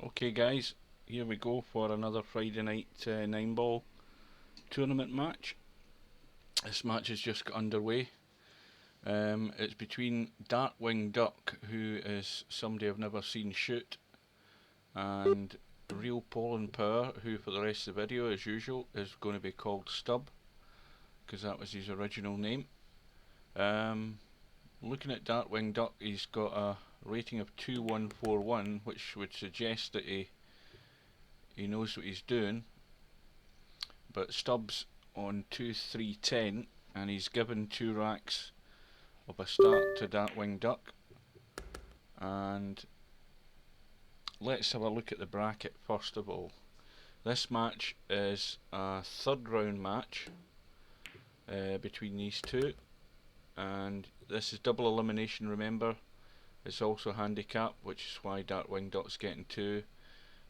Okay guys, here we go for another Friday night 9-ball tournament match. This match has just got underway. It's between Darkwingduck, who is somebody I've never seen shoot, and ReelPolandPower, who for the rest of the video, as usual, is going to be called Stub, because that was his original name. Looking at Darkwingduck, he's got a rating of 2141, which would suggest that he knows what he's doing. But Stubbs on 2310, and he's given 2 racks of a start to Darkwingduck. And let's have a look at the bracket first of all. This match is a 3rd round match between these two, and this is double elimination, remember. It's also handicap, which is why Darkwingduck's getting 2,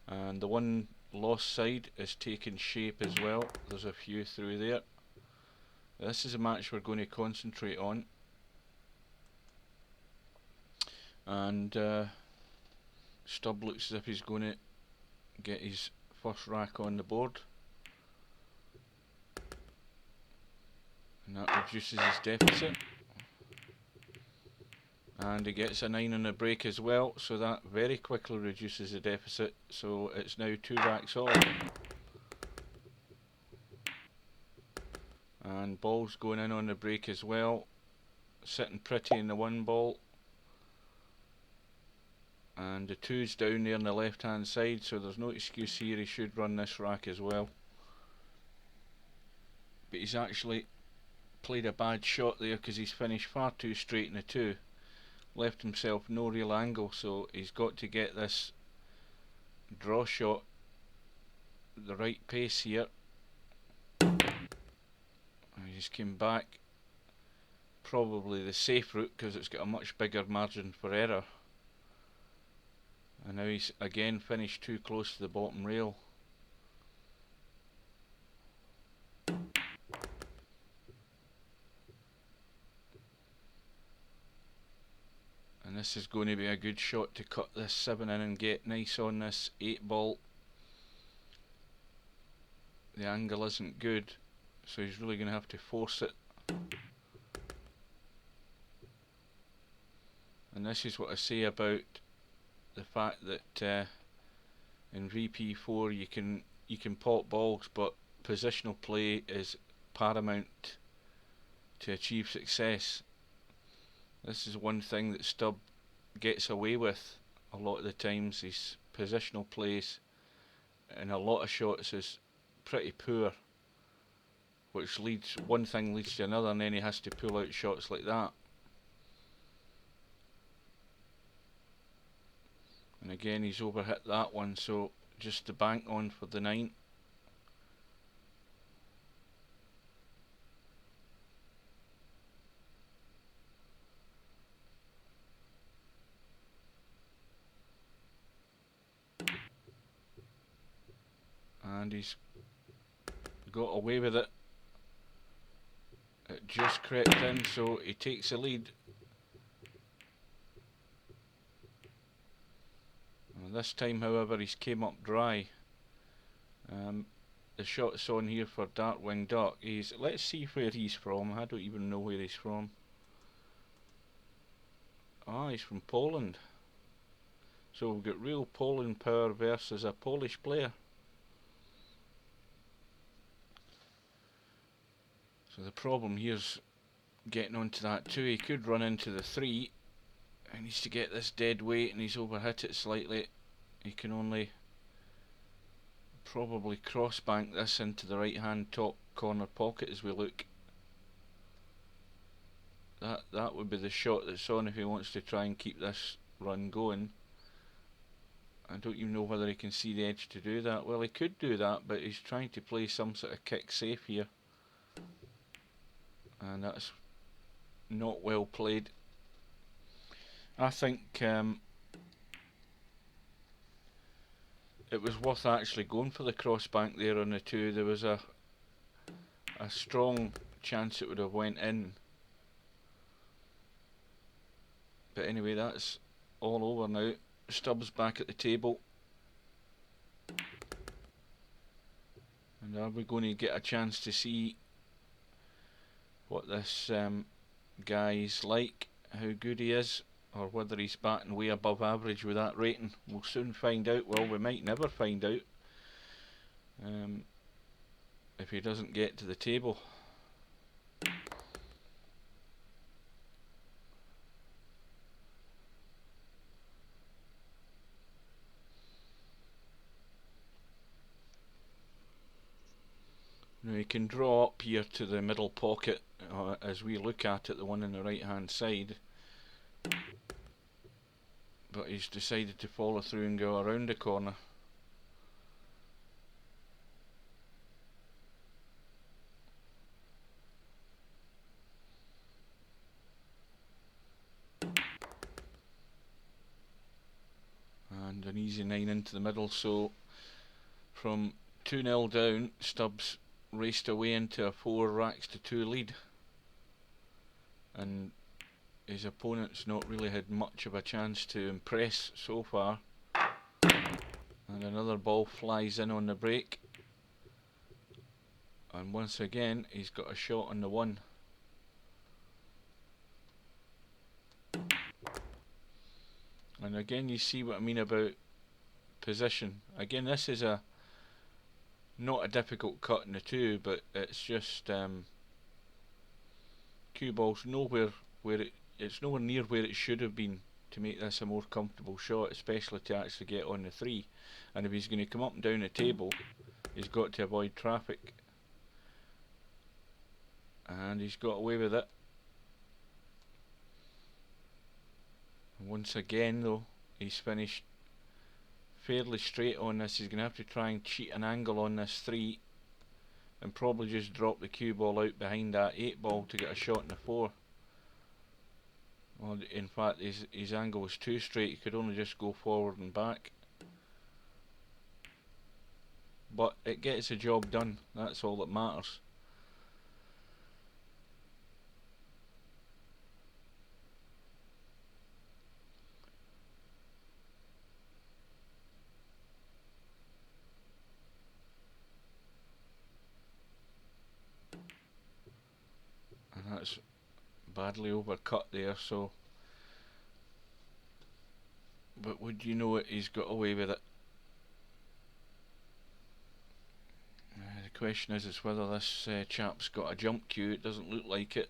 and the one lost side is taking shape as well. There's a few through there. This is a match we're going to concentrate on, and Stubb looks as if he's going to get his first rack on the board, and that reduces his deficit, and he gets a 9 on the break as well, so that very quickly reduces the deficit. So it's now 2 racks all, and ball's going in on the break as well, sitting pretty in the 1 ball, and the 2's down there on the left hand side, so there's no excuse here. He should run this rack as well, but he's actually played a bad shot there because he's finished far too straight in the 2, left himself no real angle, so he's got to get this draw shot at the right pace here. He just came back, probably the safe route because it's got a much bigger margin for error, and now he's again finished too close to the bottom rail. And this is going to be a good shot to cut this 7 in and get nice on this 8 ball. The angle isn't good, so he's really going to have to force it. And this is what I say about the fact that in VP4 you can pot balls, but positional play is paramount to achieve success. This is one thing that Stubb gets away with a lot of the times. His positional plays in a lot of shots is pretty poor, which leads, one thing leads to another, and then he has to pull out shots like that. And again he's overhit that one, so just the bank on for the 9. And he's got away with it. It just crept in, so he takes the lead. And this time, however, he's came up dry. The shot's on here for Darkwingduck. Let's see where he's from. I don't even know where he's from. Ah, he's from Poland. So we've got ReelPolandPower versus a Polish player. So the problem here's getting onto that 2. He could run into the 3. He needs to get this dead weight, and he's overhit it slightly. He can only probably cross bank this into the right hand top corner pocket as we look. That would be the shot that's on if he wants to try and keep this run going. I don't even know whether he can see the edge to do that. Well, he could do that, but he's trying to play some sort of kick safe here, and that's not well played. I think it was worth actually going for the cross bank there on the 2. There was a strong chance it would have went in. But anyway, that's all over now. Stubbs back at the table. And are we going to get a chance to see what this guy's like, how good he is, or whether he's batting way above average with that rating? We'll soon find out. Well, we might never find out if he doesn't get to the table. Now he can draw up here to the middle pocket as we look at it, the one on the right hand side, but he's decided to follow through and go around the corner. And an easy 9 into the middle, so from 2-0 down, Stubbs raced away into a 4 racks to 2 lead, and his opponent's not really had much of a chance to impress so far. And another ball flies in on the break, and once again he's got a shot on the 1. And again you see what I mean about position. Again, this is not a difficult cut in the 2, but it's just cue ball's nowhere where it's nowhere near where it should have been to make this a more comfortable shot, especially to actually get on the 3. And if he's going to come up and down the table, he's got to avoid traffic, and he's got away with it. And once again though, he's finished fairly straight on this. He's going to have to try and cheat an angle on this 3 and probably just drop the cue ball out behind that 8 ball to get a shot in the 4. Well, in fact his angle was too straight, he could only just go forward and back. But it gets the job done, that's all that matters. And that's badly overcut there, so but would you know it, he's got away with it. The question is whether this chap's got a jump cue. It doesn't look like it.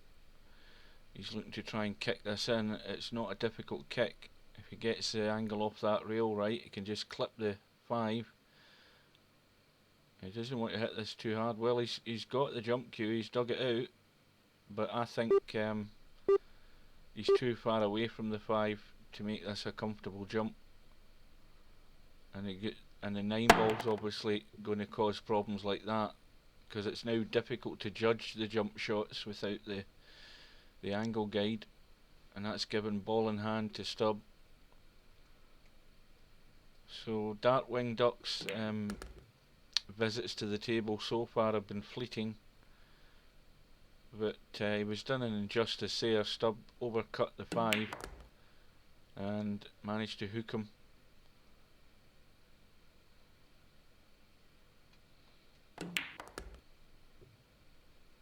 He's looking to try and kick this in. It's not a difficult kick. If he gets the angle off that rail right, he can just clip the 5. He doesn't want to hit this too hard. Well, he's got the jump cue, he's dug it out, but I think he's too far away from the 5 to make this a comfortable jump. And the 9 ball's obviously going to cause problems like that, because it's now difficult to judge the jump shots without the angle guide, and that's given ball in hand to Stubb. So Darkwingduck's visits to the table so far have been fleeting, but he was done an injustice there. Stubb overcut the 5 and managed to hook him.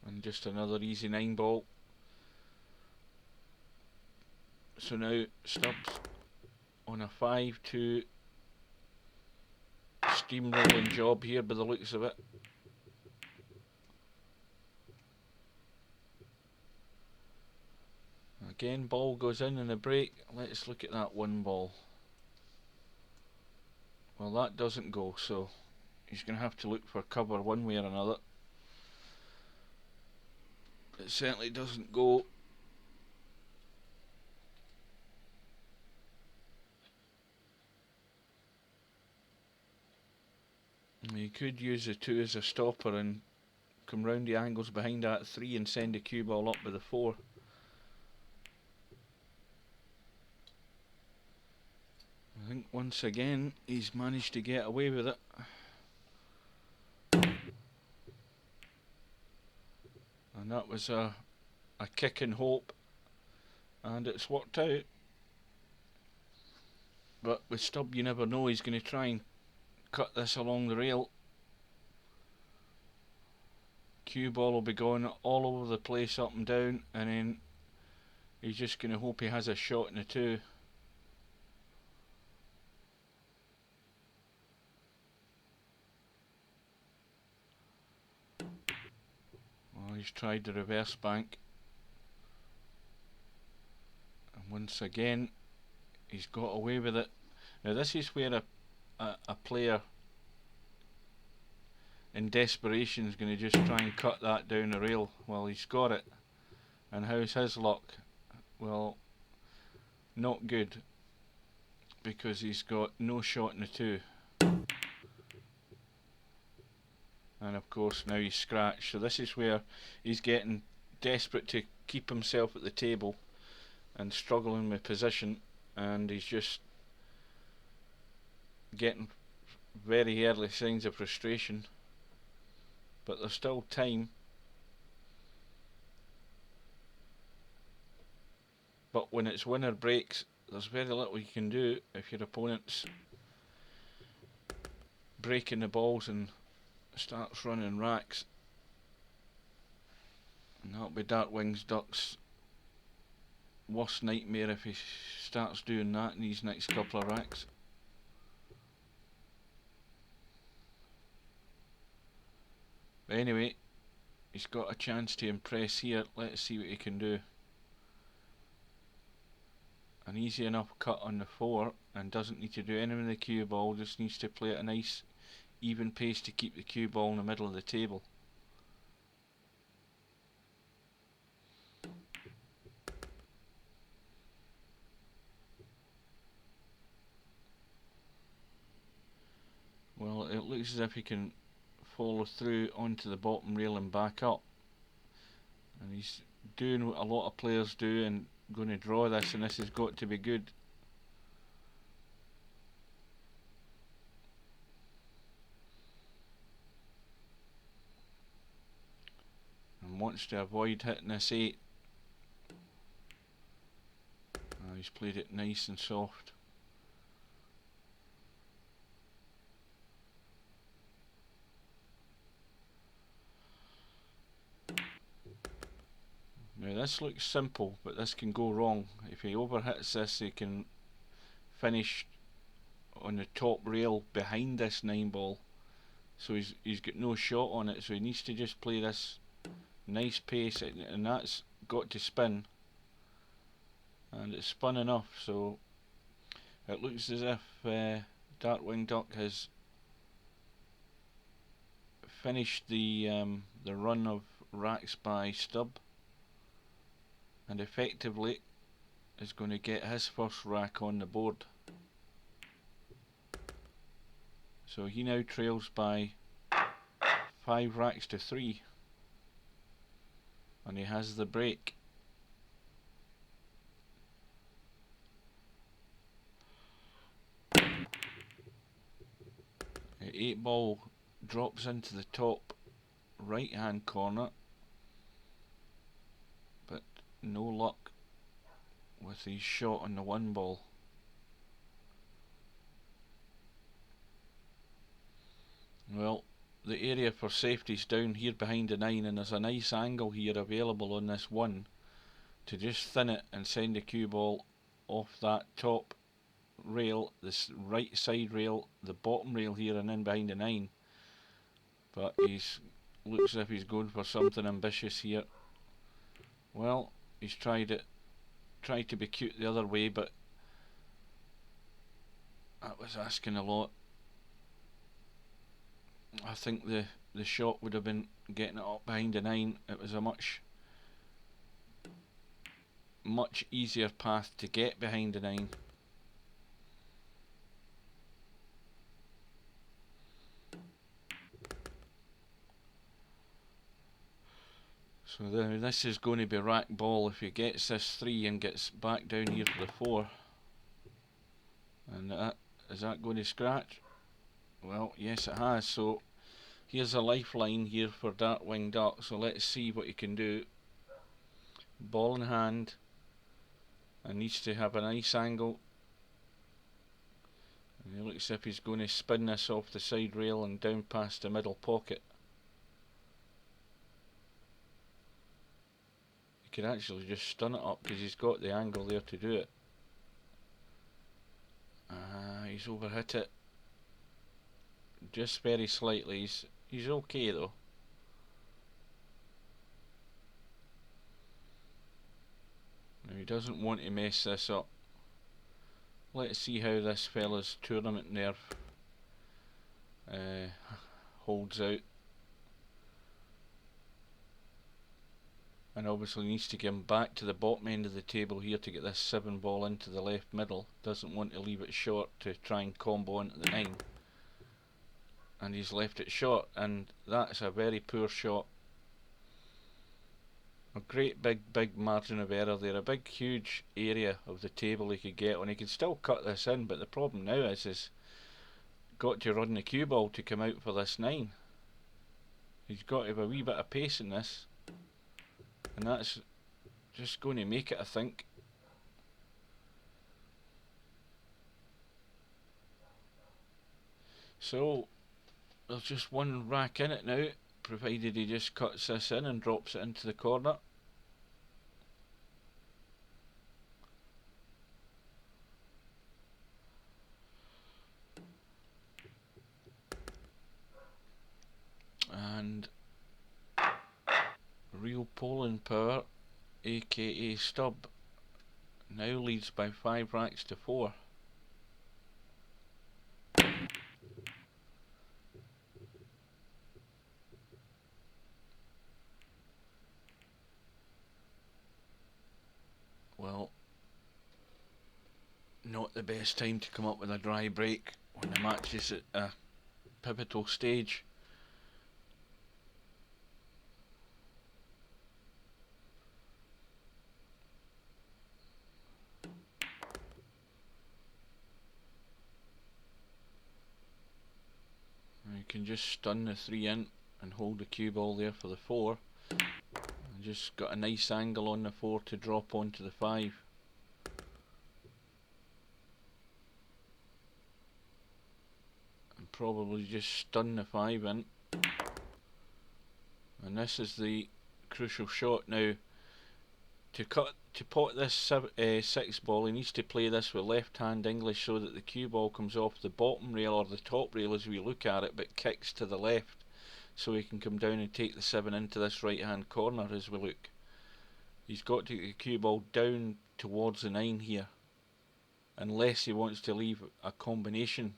And just another easy 9 ball. So now Stubbs on a 5-2 steamrolling job here by the looks of it. Again, ball goes in the break. Let's look at that 1 ball. Well, that doesn't go, so he's going to have to look for cover one way or another. It certainly doesn't go. You could use the 2 as a stopper and come round the angles behind that 3 and send the cue ball up with the 4. I think once again he's managed to get away with it. And that was a kick in hope, and it's worked out. But with Stubb you never know, he's going to try and cut this along the rail. Cue ball will be going all over the place, up and down, and then he's just going to hope he has a shot in the two. Well, he's tried the reverse bank, and once again he's got away with it. Now this is where a player in desperation is going to just try and cut that down the rail. Well, he's got it, and how's his luck? Well, not good, because he's got no shot in the two, and of course now he's scratched. So this is where he's getting desperate to keep himself at the table and struggling with position, and he's just getting very early signs of frustration. But there's still time. But when it's winner breaks, there's very little you can do if your opponent's breaking the balls and starts running racks. And that'll be Darkwingduck's worst nightmare if he starts doing that in these next couple of racks. But anyway, he's got a chance to impress here. Let's see what he can do. An easy enough cut on the 4, and doesn't need to do anything with the cue ball, just needs to play at a nice even pace to keep the cue ball in the middle of the table. Well, it looks as if he can follow through onto the bottom rail and back up, and he's doing what a lot of players do and going to draw this, and this has got to be good. And wants to avoid hitting this 8. He's played it nice and soft. Now this looks simple, but this can go wrong. If he overhits this, he can finish on the top rail behind this 9 ball. So he's got no shot on it, so he needs to just play this nice pace, and that's got to spin. And it's spun enough, so it looks as if Darkwingduck has finished the run of racks by stub, and effectively is going to get his first rack on the board. So he now trails by 5 racks to 3, and he has the break. The 8 ball drops into the top right hand corner, but no luck with his shot on the 1 ball. Well, the area for safety is down here behind the 9, and there's a nice angle here available on this 1 to just thin it and send the cue ball off that top rail, this right side rail, the bottom rail here, and then behind the 9. But he's looks as if he's going for something ambitious here. Well, he's tried to be cute the other way, but that was asking a lot. I think the shot would have been getting it up behind the 9. It was a much easier path to get behind the 9. So this is going to be rack ball if he gets this 3 and gets back down here for the 4. And is that going to scratch? Well, yes it has. So here's a lifeline here for Darkwingduck. So let's see what he can do. Ball in hand, and needs to have a nice angle. And it looks as if he's going to spin this off the side rail and down past the middle pocket. could actually just stun it up because he's got the angle there to do it. He's overhit it just very slightly. He's okay though. Now he doesn't want to mess this up. Let's see how this fella's tournament nerve holds out. And obviously needs to get him back to the bottom end of the table here to get this 7 ball into the left middle. Doesn't want to leave it short to try and combo into the 9. And he's left it short, and that's a very poor shot. A great big margin of error there. A big huge area of the table he could get on. He could still cut this in, but the problem now is he's got to run the cue ball to come out for this 9. He's got to have a wee bit of pace in this. And that's just going to make it, I think. So there's just one rack in it now, provided he just cuts this in and drops it into the corner. And ReelPolandPower, aka Stub, now leads by 5 racks to 4. Well, not the best time to come up with a dry break when the match is at a pivotal stage. You can just stun the 3 in and hold the cue ball there for the 4. And just got a nice angle on the 4 to drop onto the 5. And probably just stun the 5 in. And this is the crucial shot now. To pot this 6 ball, he needs to play this with left hand English so that the cue ball comes off the bottom rail or the top rail as we look at it, but kicks to the left, so he can come down and take the 7 into this right hand corner as we look. He's got to get the cue ball down towards the 9 here, unless he wants to leave a combination,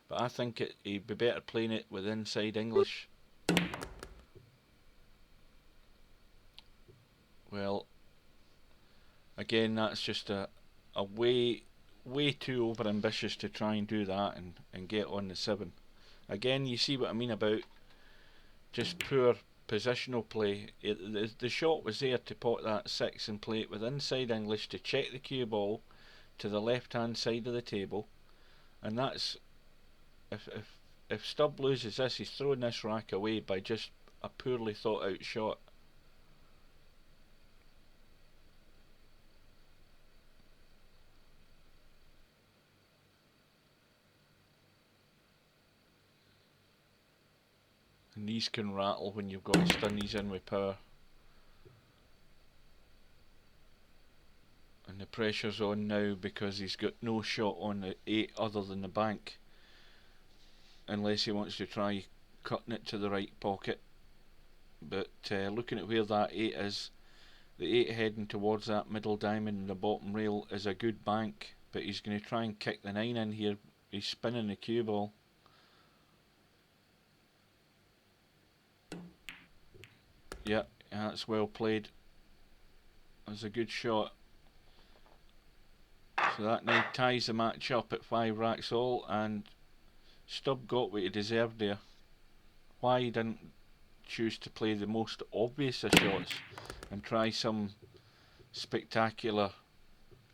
but I think he'd be better playing it with inside English. Well, again, that's just a way too over ambitious to try and do that and get on the 7. Again, you see what I mean about just poor positional play. The shot was there to pot that 6 and play it with inside English to check the cue ball to the left hand side of the table, and that's if Stubb loses this, he's throwing this rack away by just a poorly thought out shot. And these can rattle when you've got to stun these in with power. And the pressure's on now because he's got no shot on the 8 other than the bank, unless he wants to try cutting it to the right pocket. But looking at where that 8 is, the 8 heading towards that middle diamond in the bottom rail is a good bank, but he's going to try and kick the 9 in here. He's spinning the cue ball. Yeah, that's well played. That's a good shot. So that now ties the match up at 5 racks all, and Stubb got what he deserved there. Why he didn't choose to play the most obvious of shots and try some spectacular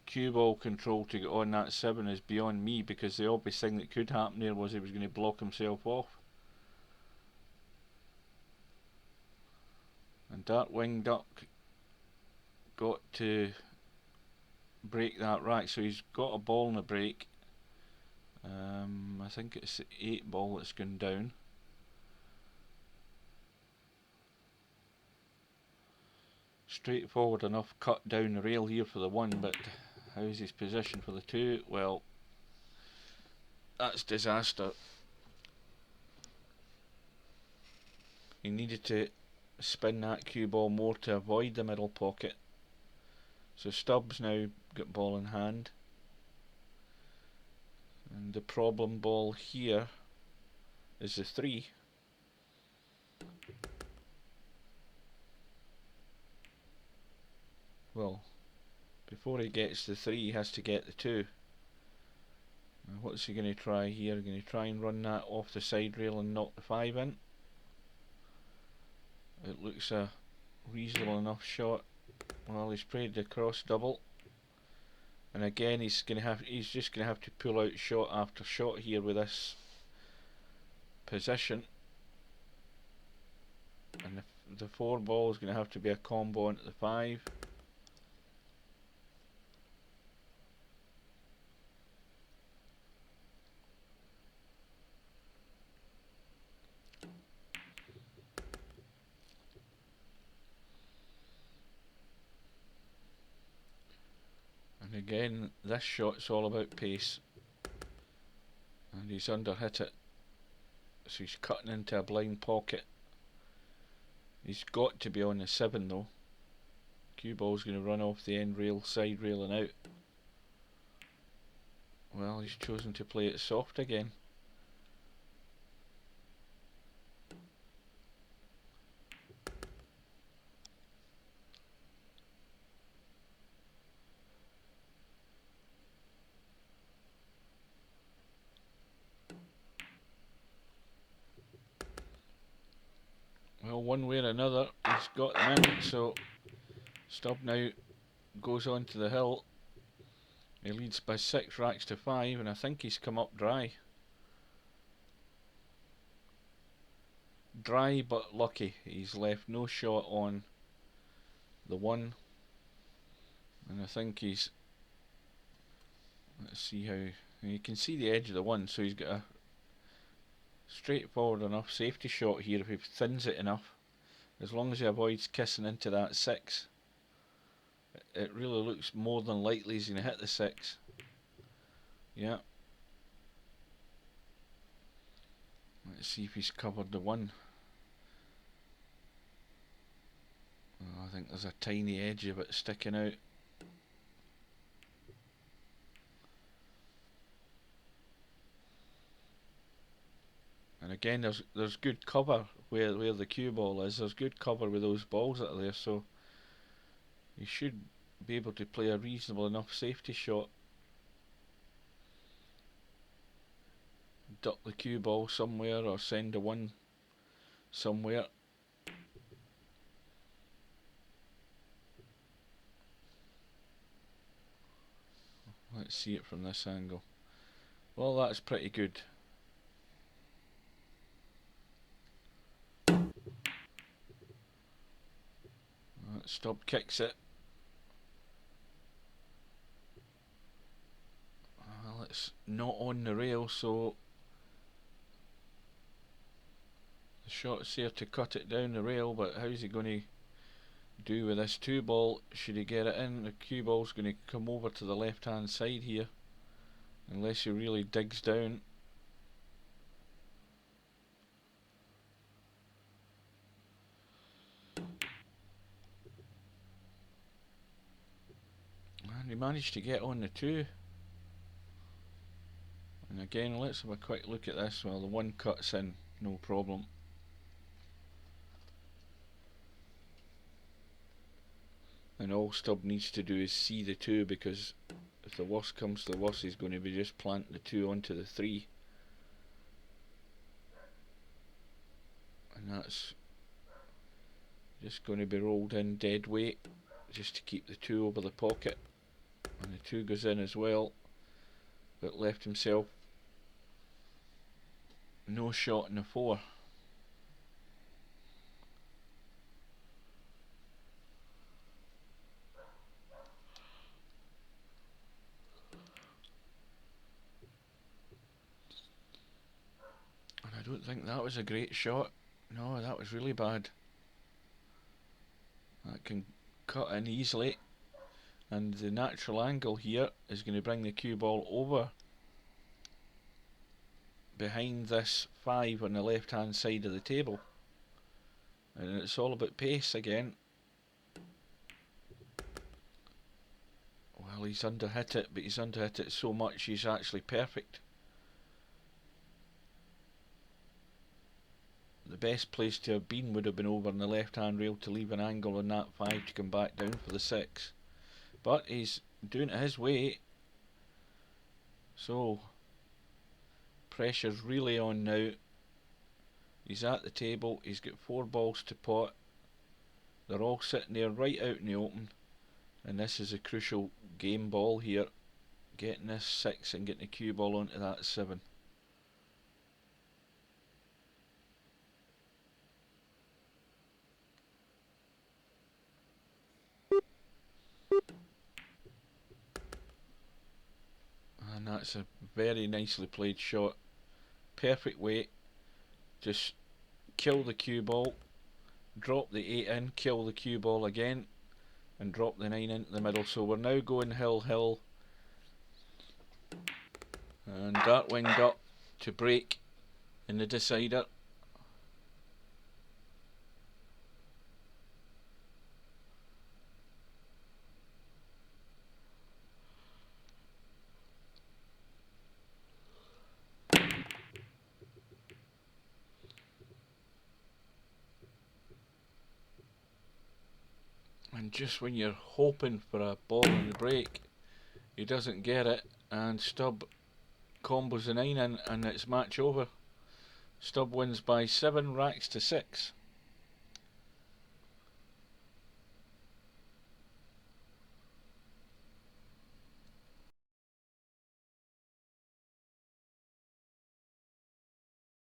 cue ball control to get on that 7 is beyond me, because the obvious thing that could happen there was he was going to block himself off. And Darkwingduck got to break that rack, so he's got a ball in the break. I think it's the 8 ball that's gone down. straightforward enough cut down the rail here for the 1, but how's his position for the 2? Well, that's disaster. He needed to spin that cue ball more to avoid the middle pocket. So Stubbs now got ball in hand. And the problem ball here is the 3. Well, before he gets the 3, he has to get the 2. Now what's he going to try here? Going to try and run that off the side rail and knock the 5 in. It looks a reasonable enough shot. Well, he's played the cross double, and again he's just going to have to pull out shot after shot here with this position. And the 4 ball is going to have to be a combo into the 5. And again, this shot's all about pace, and he's underhit it, so he's cutting into a blind pocket. He's got to be on the 7 though. Cue ball's going to run off the end rail, side rail and out. Well, he's chosen to play it soft again. Well, one way or another, he's got them in, so Stubb now goes on to the hill. He leads by 6 racks to 5, and I think he's come up dry. Dry but lucky. He's left no shot on the 1, and I think he's... Let's see how... You can see the edge of the 1, so he's got a straightforward enough safety shot here if he thins it enough. As long as he avoids kissing into that 6, it really looks more than likely he's going to hit the 6. Yeah. Let's see if he's covered the 1. Oh, I think there's a tiny edge of it sticking out. And again, there's good cover where the cue ball is. There's good cover with those balls that are there, so you should be able to play a reasonable enough safety shot. Duck the cue ball somewhere or send a 1 somewhere. Let's see it from this angle. Well, that's pretty good. Stubb kicks it. Well, it's not on the rail, so the shot's there to cut it down the rail, but how's he going to do with this 2 ball? Should he get it in? The cue ball's going to come over to the left hand side here, unless he really digs down. And he managed to get on the 2. And again, let's have a quick look at this. Well, the 1 cuts in, no problem. And all Stubb needs to do is see the 2, because if the worst comes to the worst, he's going to be just planting the 2 onto the 3. And that's just going to be rolled in dead weight, just to keep the 2 over the pocket. And the 2 goes in as well, but left himself no shot in the 4. And I don't think that was a great shot. No, that was really bad. That can cut in easily, and the natural angle here is going to bring the cue ball over behind this 5 on the left hand side of the table. And it's all about pace again. Well, he's underhit it, but he's underhit it so much he's actually perfect. The best place to have been would have been over on the left hand rail to leave an angle on that 5 to come back down for the 6. But he's doing it his way. So pressure's really on now. He's at the table, he's got 4 balls to pot. They're all sitting there right out in the open. And this is a crucial game ball here. Getting this 6 and getting the cue ball onto that 7. And that's a very nicely played shot. Perfect weight. Just kill the cue ball, drop the 8 in, kill the cue ball again, and drop the 9 into the middle. So we're now going hill. And Darkwingduck to break in the decider. And just when you're hoping for a ball in the break, he doesn't get it, and Stubb combos the 9 in, and it's match over. Stubb wins by 7 racks to 6.